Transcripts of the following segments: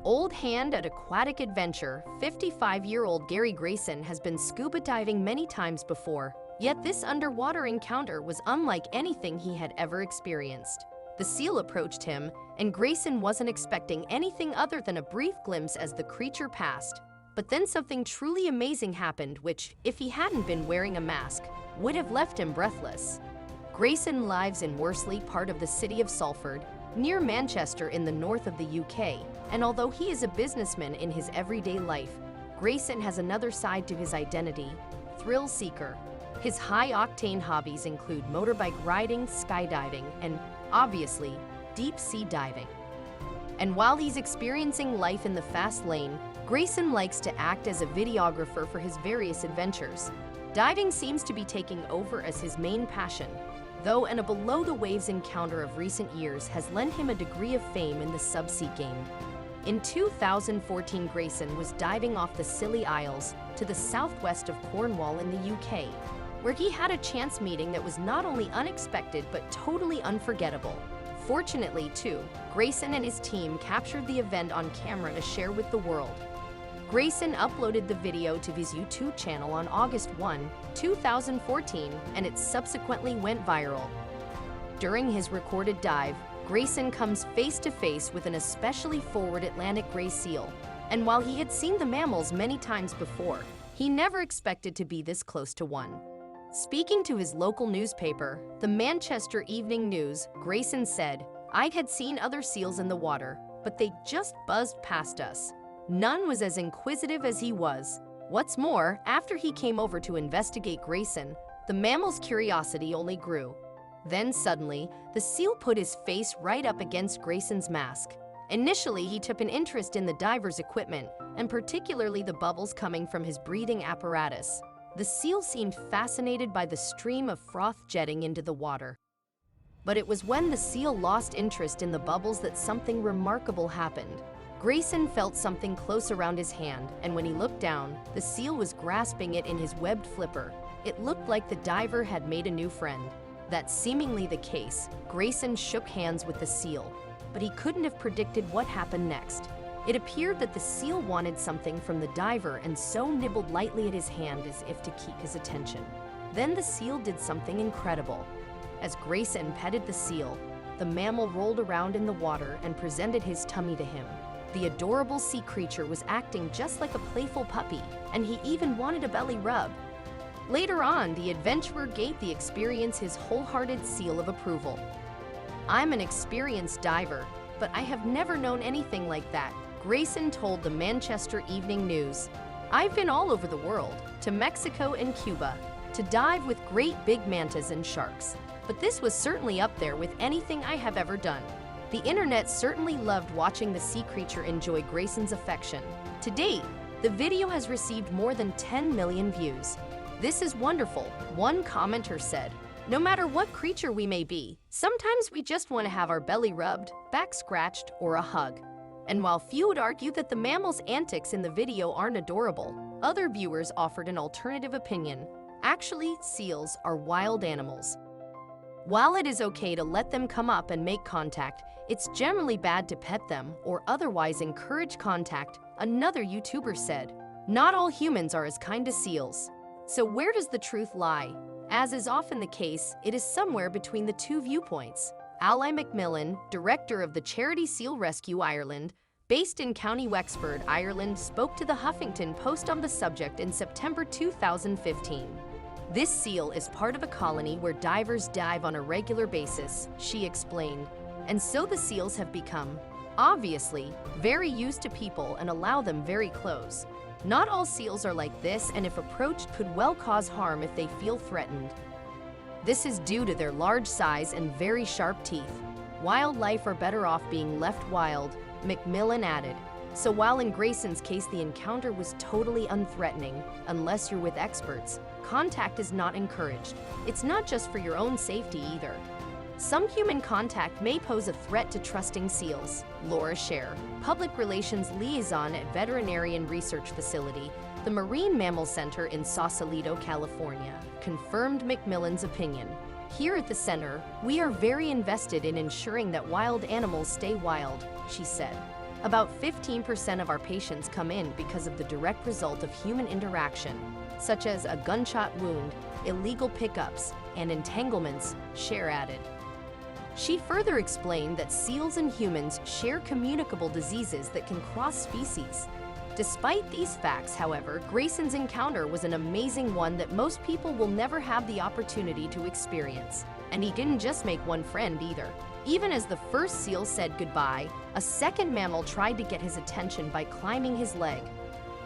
Old hand at aquatic adventure, 55-year-old Gary Grayson has been scuba diving many times before, yet this underwater encounter was unlike anything he had ever experienced. The seal approached him, and Grayson wasn't expecting anything other than a brief glimpse as the creature passed. But then something truly amazing happened which, if he hadn't been wearing a mask, would have left him breathless. Grayson lives in Worsley, part of the city of Salford, near Manchester in the north of the UK, and although he is a businessman in his everyday life, Grayson has another side to his identity: thrill seeker. His high-octane hobbies include motorbike riding, skydiving, and, obviously, deep-sea diving. And while he's experiencing life in the fast lane, Grayson likes to act as a videographer for his various adventures. Diving seems to be taking over as his main passion, though a below-the-waves encounter of recent years has lent him a degree of fame in the subsea game. In 2014, Grayson was diving off the Scilly Isles to the southwest of Cornwall in the UK, where he had a chance meeting that was not only unexpected but totally unforgettable. Fortunately, too, Grayson and his team captured the event on camera to share with the world. Grayson uploaded the video to his YouTube channel on August 1, 2014, and it subsequently went viral. During his recorded dive, Grayson comes face to face with an especially forward Atlantic gray seal, and while he had seen the mammals many times before, he never expected to be this close to one. Speaking to his local newspaper, the Manchester Evening News, Grayson said, "I had seen other seals in the water, but they just buzzed past us. None was as inquisitive as he was. What's more, after he came over to investigate Grayson, the mammal's curiosity only grew. Then suddenly, the seal put his face right up against Grayson's mask. Initially, he took an interest in the diver's equipment, and particularly the bubbles coming from his breathing apparatus. The seal seemed fascinated by the stream of froth jetting into the water. But it was when the seal lost interest in the bubbles that something remarkable happened. Grayson felt something close around his hand, and when he looked down, the seal was grasping it in his webbed flipper. It looked like the diver had made a new friend. That's seemingly the case. Grayson shook hands with the seal, but he couldn't have predicted what happened next. It appeared that the seal wanted something from the diver and so nibbled lightly at his hand as if to keep his attention. Then the seal did something incredible. As Grayson petted the seal, the mammal rolled around in the water and presented his tummy to him. The adorable sea creature was acting just like a playful puppy, and he even wanted a belly rub. Later on, the adventurer gave the experience his wholehearted seal of approval. "I'm an experienced diver, but I have never known anything like that," Grayson told the Manchester Evening News. "I've been all over the world, to Mexico and Cuba, to dive with great big mantas and sharks, but this was certainly up there with anything I have ever done." The internet certainly loved watching the sea creature enjoy Grayson's affection. To date, the video has received more than 10 million views. "This is wonderful," one commenter said. "No matter what creature we may be, sometimes we just want to have our belly rubbed, back scratched, or a hug." And while few would argue that the mammal's antics in the video aren't adorable, other viewers offered an alternative opinion. Actually, seals are wild animals. While it is okay to let them come up and make contact, it's generally bad to pet them or otherwise encourage contact, another YouTuber said. "Not all humans are as kind to seals." So where does the truth lie? As is often the case, it is somewhere between the two viewpoints. Ali Macmillan, director of the charity Seal Rescue Ireland, based in County Wexford, Ireland, spoke to the Huffington Post on the subject in September 2015. "This seal is part of a colony where divers dive on a regular basis," she explained. "And so the seals have become, obviously, very used to people and allow them very close. Not all seals are like this, and if approached could well cause harm if they feel threatened. This is due to their large size and very sharp teeth. Wildlife are better off being left wild," Macmillan added. So while in Grayson's case the encounter was totally unthreatening, unless you're with experts, contact is not encouraged. It's not just for your own safety either. Some human contact may pose a threat to trusting seals. Laura Scher, Public Relations Liaison at Veterinarian Research Facility, the Marine Mammal Center in Sausalito, California, confirmed Macmillan's opinion. "Here at the center, we are very invested in ensuring that wild animals stay wild," she said. About 15% of our patients come in because of the direct result of human interaction, such as a gunshot wound, illegal pickups, and entanglements, Cher added. She further explained that seals and humans share communicable diseases that can cross species. Despite these facts, however, Grayson's encounter was an amazing one that most people will never have the opportunity to experience. And he didn't just make one friend either. Even as the first seal said goodbye, a second mammal tried to get his attention by climbing his leg.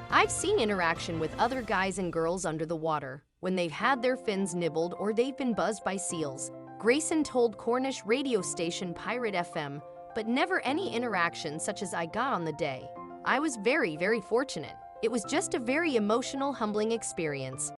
I've seen interaction with other guys and girls under the water, when they've had their fins nibbled or they've been buzzed by seals, Grayson told Cornish radio station Pirate FM, but never any interaction such as I got on the day. I was very, very fortunate. It was just a very emotional, humbling experience.